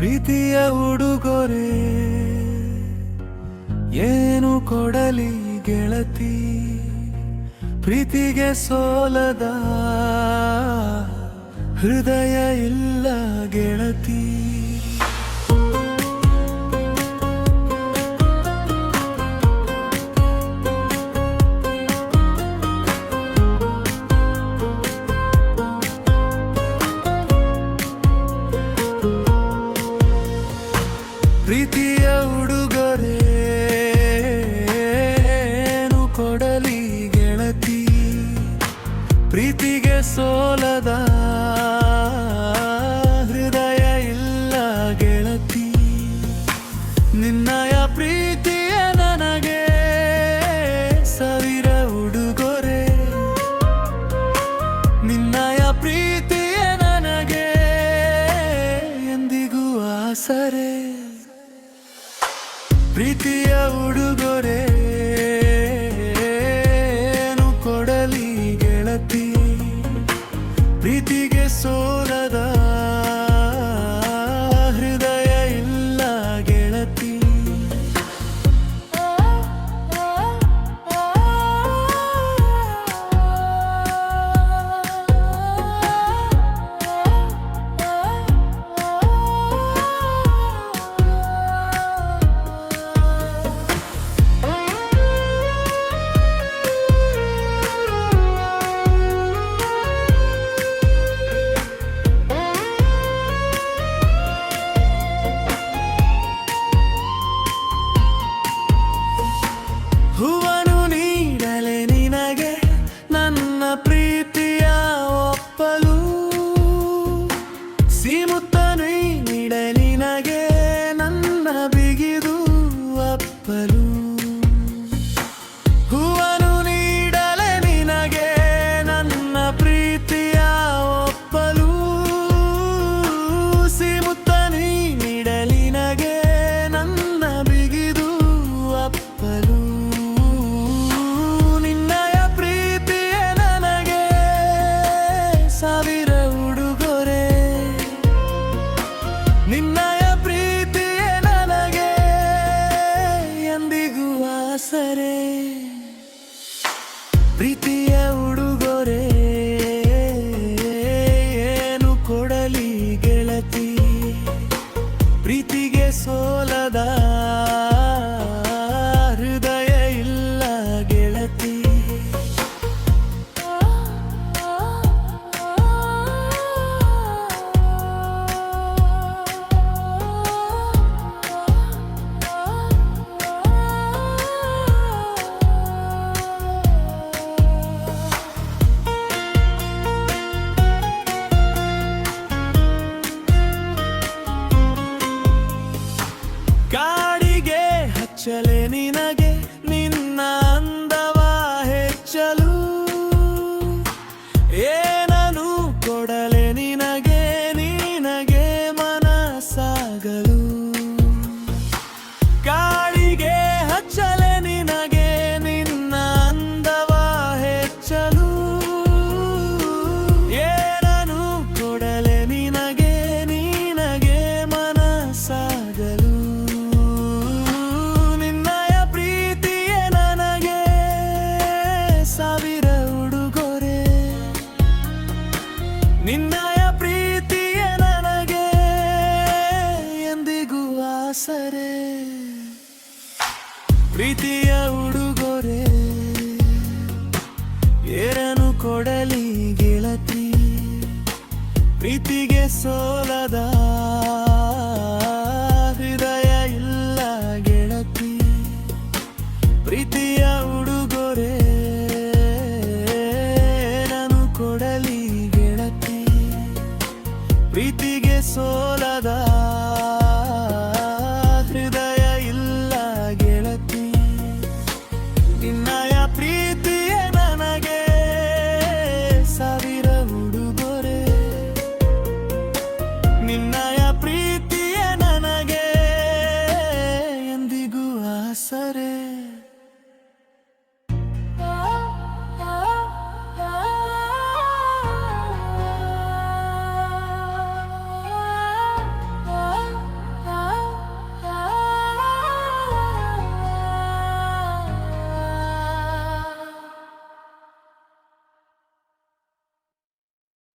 ಪ್ರೀತಿಯ ಉಡುಗೊರೆ ಏನು ಕೊಡಲಿ ಗೆಳತಿ, ಪ್ರೀತಿಗೆ ಸೋಲದ ಹೃದಯ ಇಲ್ಲ ಗೆಳತಿ. ಪ್ರೀತಿಯ ಉಡುಗೊರೆ ಏನು ಕೊಡಲಿ ಗೆಳತಿ, ಪ್ರೀತಿಗೆ ಸೋಲದ ಹೃದಯ ಇಲ್ಲ ಗೆಳತಿ. ನಿನ್ನಯ ಪ್ರೀತಿಯ ನನಗೆ ಸಾವಿರ ಉಡುಗೊರೆ, ನಿನ್ನಯ ಪ್ರೀತಿಯ ನನಗೆ ಎಂದಿಗೂ ಆಸರೆ. ಪ್ರೀತಿಯ ಉಡುಗೊರೆ ಏನು ಕೊಡಲಿ ಗೆಳತಿ, ಪ್ರೀತಿಗೆ ಸೋಲದ ಹೃದಯ ಇಲ್ಲ ಗೆಳತಿ. ಹೂವನ್ನು ನೀಡಲೆ ನಿನಗೆ ನನ್ನ ಪ್ರೀತಿಯ ಒಪ್ಪಲು, ಸಿಮುತ್ತನು ನೀಡಲೆ ನಿನಗೆ ನನ್ನ ಬಿಗಿದು ಅಪ್ಪಲು. ಹೂವನ್ನು ನೀಡಲೆ ನಿನಗೆ ನನ್ನ ಪ್ರೀತಿಯ ಒಪ್ಪಲು, ಸಿಮುತ್ತನು ನೀಡಲೆ ನಿನಗೆ ನನ್ನ ಬಿಗಿದು ಅಪ್ಪಲು. ಸಾವಿರ ಉಡುಗೊರೆ ನಿನ್ನಯ ಪ್ರೀತಿಯೇ ನನಗೆ ಎಂದಿಗೂ ಆಸರೆ. ಪ್ರೀತಿಯ ಉಡುಗೊರೆ ಏನು ಕೊಡಲಿ ಗೆಳತಿ, ಪ್ರೀತಿಗೆ ಸೋಲದ ಹೃದಯ ಇಲ್ಲ ಗೆಳತಿ. ಕಾಡಿಗೆ ಹಚ್ಚಲೆ ನಿನಗೆ ನಿನ್ನ ಅಂದವ ಹೆಚ್ಚಲು, ಏನನು ಕೊಡಲೆ ನಿನಗೆ ನಿನಗೆ ಮನಸಾಗಲು. ಕಾಡಿಗೆ ಹಚ್ಚಲೆ ನಿನಗೆ ನಿನ್ನ ಅಂದವ ಹೆಚ್ಚಲು, ಏನನು ಕೊಡಲೆ ನಿನಗೆ ನಿನಗೆ ಮನಸಾಗಲು. ಸಾವಿರ ಉಡುಗೊರೆ ನಿನ್ನಯ ಪ್ರೀತಿಯ ನನಗೆ ಎಂದಿಗೂ ಆಸರೆ. ಪ್ರೀತಿಯ ಉಡುಗೊರೆ ಏನನು ಕೊಡಲಿ ಗೆಳತಿ, ಪ್ರೀತಿಗೆ ಸೋಲದ ಹೃದಯ ಇಲ್ಲ ಗೆಳತಿ. ಪ್ರೀತಿಯ ಉಡುಗೊರೆ ಕೊಡಲಿ ಗೆಳತಿ, ಪ್ರೀತಿಗೆ ಸೋಲದ ಹೃದಯ ಇಲ್ಲ ಗೆಳತಿ. ನಿನ್ನಯ ಪ್ರೀತಿಯ ನನಗೆ ಸಾವಿರ ಉಡುಗೊರೆ, ನಿನ್ನಯ ಪ್ರೀತಿಯ ನನಗೆ ಎಂದಿಗೂ ಆಸರೆ.